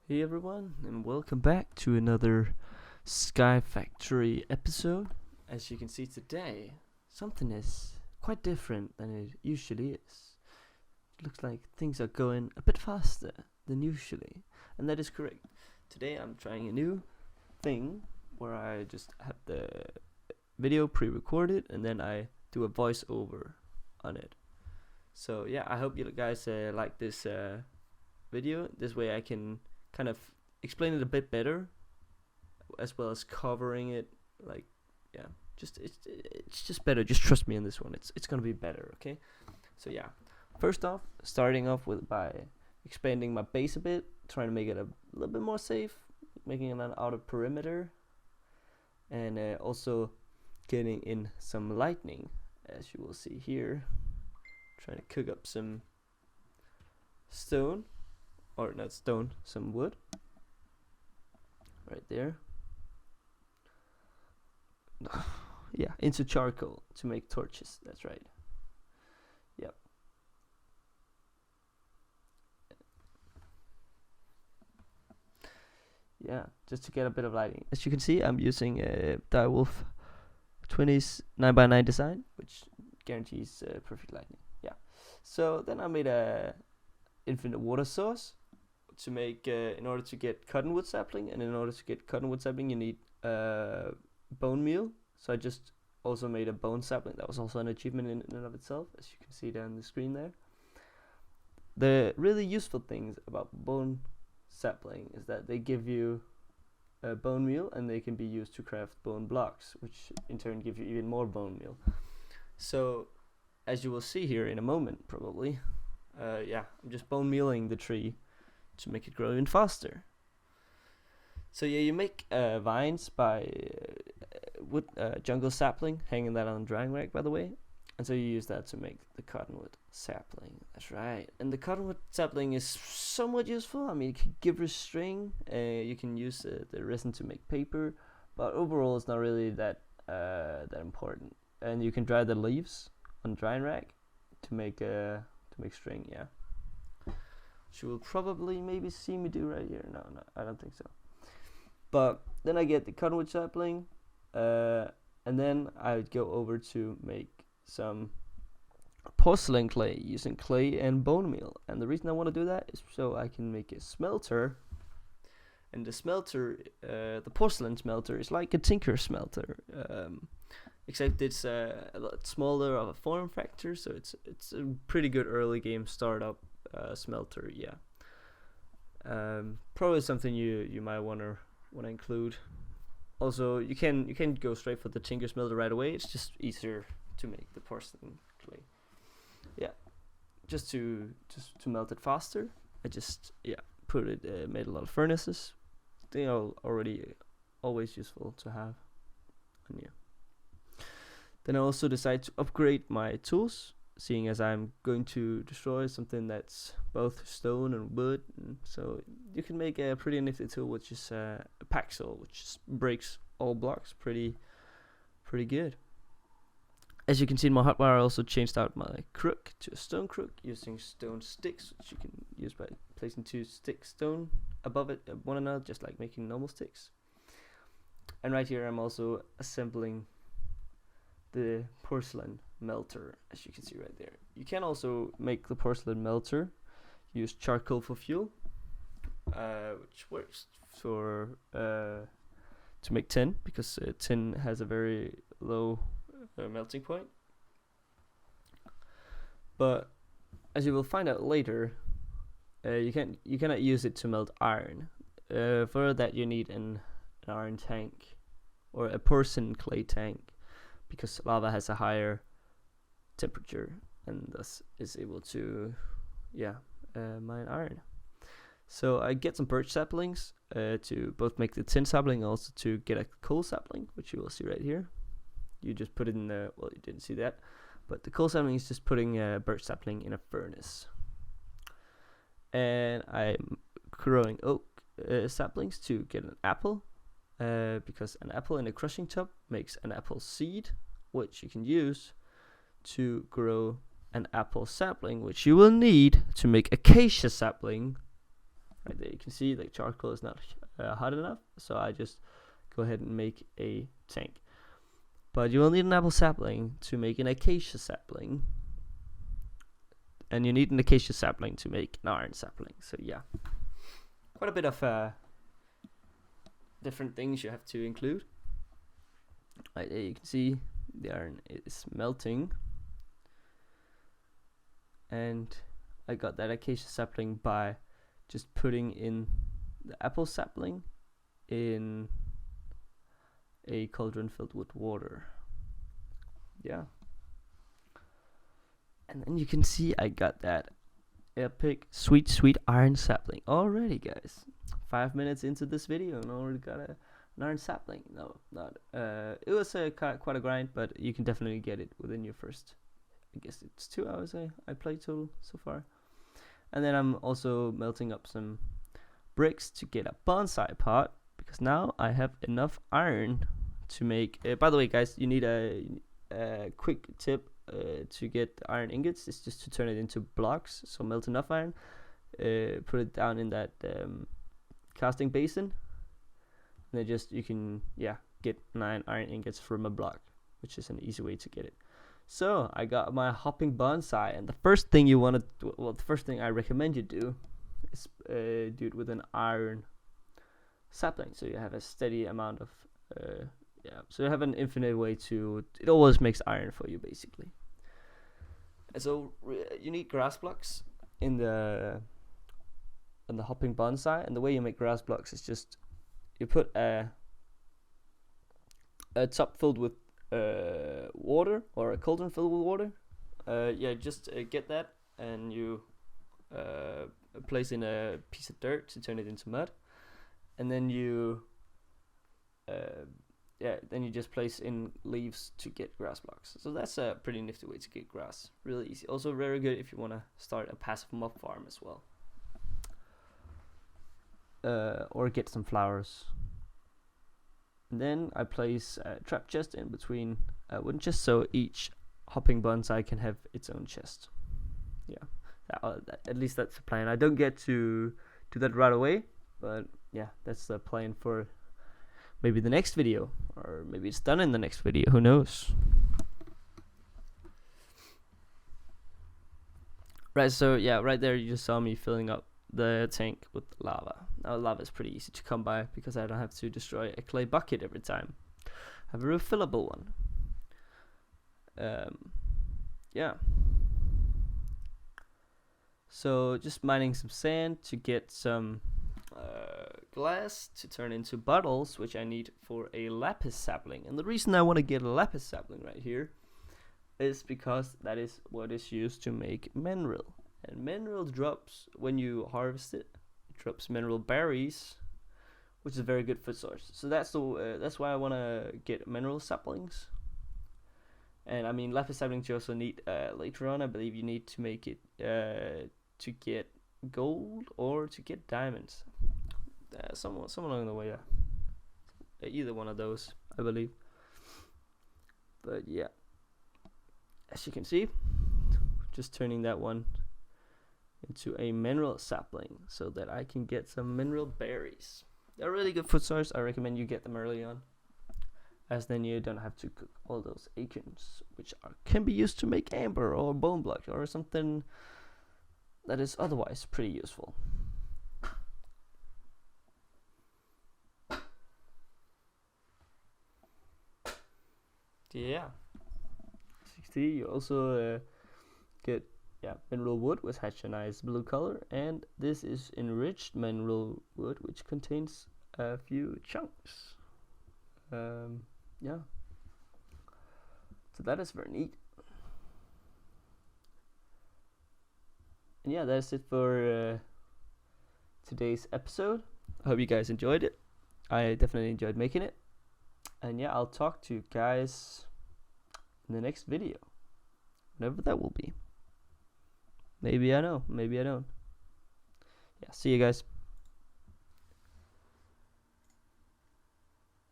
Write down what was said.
Hey everyone, and welcome back to another Sky Factory episode. As you can see today, something is quite different than it usually is. It looks like things are going a bit faster than usually, and that is correct. Today I'm trying a new thing where I just have the video pre-recorded and then I do a voiceover on it. So yeah, I hope you guys like this video. This way I can kind of explain it a bit better, as well as covering it. Like, yeah, it's just better. Just trust me on this one. It's gonna be better. Okay. So yeah, first off, starting off with by expanding my base a bit, trying to make it a little bit more safe, making it an outer perimeter, and also getting in some lightning, as you will see here. Trying to cook up some stone, or not stone, some wood right there. Yeah, into charcoal to make torches. That's right. Yep. Yeah, just to get a bit of lighting. As you can see, I'm using a Direwolf 20s 9x9 design, which guarantees perfect lighting. Yeah. So then I made a infinite water source to make in order to get cottonwood sapling, and in order to get cottonwood sapling you need bone meal. So I just also made a bone sapling. That was also an achievement in and of itself, as you can see down the screen there. The really useful things about bone sapling is that they give you bone meal, and they can be used to craft bone blocks, which in turn give you even more bone meal. So as you will see here in a moment probably, yeah, I'm just bone mealing the tree to make it grow even faster. So yeah, you make vines by wood jungle sapling, hanging that on a drying rack, by the way, and so you use that to make the cottonwood sapling. That's right. And the cottonwood sapling is somewhat useful. I mean, you can give a string, you can use the resin to make paper, but overall it's not really that important. And you can dry the leaves on a drying rack to make string. Yeah. You will probably maybe see me do right here. No, I don't think so. But then I get the cottonwood sapling, and then I would go over to make some porcelain clay using clay and bone meal. And the reason I want to do that is so I can make a smelter. And the smelter, the porcelain smelter, is like a tinker smelter, except it's a lot smaller of a form factor. So it's a pretty good early game startup smelter. Yeah. Probably something you might want to include. Also, you can go straight for the tinker smelter right away. It's just easier to make the porcelain clay. Yeah, just to melt it faster. I just put it made a lot of furnaces. They are already always useful to have. And yeah. Then I also decide to upgrade my tools, seeing as I'm going to destroy something that's both stone and wood. And so you can make a pretty nifty tool, which is a paxel, which breaks all blocks pretty good. As you can see in my hotbar, I also changed out my crook to a stone crook using stone sticks, which you can use by placing 2 sticks stone above it one another, just like making normal sticks. And right here I'm also assembling the porcelain melter, as you can see right there. You can also make the porcelain melter, use charcoal for fuel, which works for to make tin, because tin has a very low melting point. But as you will find out later, you cannot use it to melt iron. For that you need an iron tank or a porcelain clay tank, because lava has a higher temperature and thus is able to mine iron. So I get some birch saplings to both make the tin sapling and also to get a coal sapling, which you will see right here. You just put it in the, well, you didn't see that, but the coal sapling is just putting a birch sapling in a furnace. And I'm growing oak saplings to get an apple, because an apple in a crushing tub makes an apple seed, which you can use to grow an apple sapling, which you will need to make acacia sapling right there. You can see the charcoal is not hot enough, so I just go ahead and make a tank. But you will need an apple sapling to make an acacia sapling, and you need an acacia sapling to make an iron sapling. So yeah, quite a bit of different things you have to include. Right there you can see the iron is melting, and I got that acacia sapling by just putting in the apple sapling in a cauldron filled with water. Yeah, and then you can see I got that epic sweet iron sapling already, guys. 5 minutes into this video and already got an iron sapling. No, not it was quite a grind, but you can definitely get it within your first, I guess it's 2 hours I played total so far. And then I'm also melting up some bricks to get a bonsai pot, because now I have enough iron to make by the way, guys, you need a quick tip to get iron ingots is just to turn it into blocks. So melt enough iron, put it down in that casting basin, and then just you can get 9 iron ingots from a block, which is an easy way to get it. So I got my hopping bonsai, and the first thing you want to the first thing I recommend you do is do it with an iron sapling, so you have a steady amount of so you have an infinite way to, it always makes iron for you basically. And so you need grass blocks in the hopping bonsai, and the way you make grass blocks is just you put a top filled with water, or a cauldron filled with water. Just get that, and you place in a piece of dirt to turn it into mud, and then you just place in leaves to get grass blocks. So that's a pretty nifty way to get grass. Really easy. Also very good if you want to start a passive mob farm as well. Or get some flowers. And then I place a trap chest in between wooden chests, so each hopping bonsai can have its own chest. Yeah, at least that's the plan. I don't get to do that right away, but yeah, that's the plan for maybe the next video, or maybe it's done in the next video, who knows. Right, so yeah, right there you just saw me filling up the tank with lava. Now lava is pretty easy to come by because I don't have to destroy a clay bucket every time. I have a refillable one. Yeah. So just mining some sand to get some glass to turn into bottles, which I need for a lapis sapling. And the reason I want to get a lapis sapling right here is because that is what is used to make mineral. And mineral drops when you harvest it. It drops mineral berries, which is a very good food source. So that's why I want to get mineral saplings. And I mean, lapis saplings you also need later on. I believe you need to make it to get gold or to get diamonds. Some along the way, yeah. Either one of those, I believe. But yeah, as you can see, just turning that one into a mineral sapling so that I can get some mineral berries. They're a really good food source. I recommend you get them early on, as then you don't have to cook all those acorns, which can be used to make amber or bone block or something that is otherwise pretty useful. Yeah, you also get mineral wood, which has a nice blue color, and this is enriched mineral wood, which contains a few chunks. Yeah, so that is very neat. And yeah, that's it for today's episode. I hope you guys enjoyed it. I definitely enjoyed making it. And yeah, I'll talk to you guys in the next video, whenever that will be. Maybe I know, maybe I don't. Yeah, see you guys.